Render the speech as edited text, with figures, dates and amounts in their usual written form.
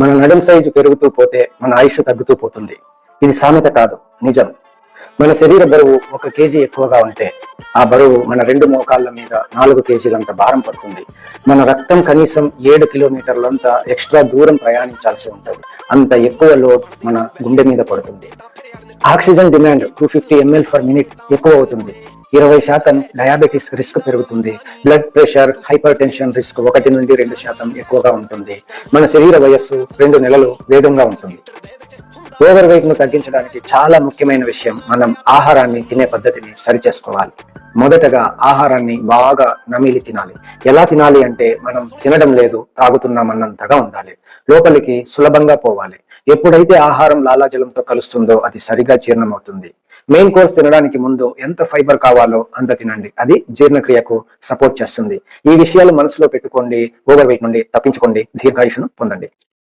మన నడుం సైజు పెరుగుతూ పోతే మన ఆయుష్ తగ్గుతూ పోతుంది. ఇది సామెత కాదు, నిజం. మన శరీర బరువు 1 కేజీ ఎక్కువగా ఉంటే ఆ బరువు మన 2 మోకాళ్ళ మీద 4 కేజీలంత భారం పడుతుంది. మన రక్తం కనీసం 7 కిలోమీటర్లంత ఎక్స్ట్రా దూరం ప్రయాణించాల్సి ఉంటుంది. అంత ఎక్కువ లోడ్ మన గుండె మీద పడుతుంది. ఆక్సిజన్ డిమాండ్ 250 ml/min ఎక్కువ అవుతుంది. 20% డయాబెటీస్ రిస్క్ పెరుగుతుంది. Blood pressure, hyper tension risk 1 నుండి 2% ఎక్కువగా ఉంటుంది. మన శరీర వయస్సు 2 నెలలు వేగంగా ఉంటుంది. ఓవర్ వెయిట్ ను తగ్గించడానికి చాలా ముఖ్యమైన విషయం, మనం ఆహారాన్ని తినే పద్ధతిని సరిచేసుకోవాలి. మొదటగా ఆహారాన్ని బాగా నమిలి తినాలి. ఎలా తినాలి అంటే, మనం తినడం లేదు, తాగుతున్నామన్నంతగా ఉండాలి. లోపలికి సులభంగా పోవాలి. ఎప్పుడైతే ఆహారం లాలాజలంతో కలుస్తుందో అది సరిగా జీర్ణమవుతుంది. మెయిన్ కోర్స్ తినడానికి ముందు ఎంత ఫైబర్ కావాలో అంత తినండి. అది జీర్ణక్రియకు సపోర్ట్ చేస్తుంది. ఈ విషయాలు మనసులో పెట్టుకోండి. ఓవర్ వెయిట్ నుండి తప్పించుకోండి. దీర్ఘాయుషును పొందండి.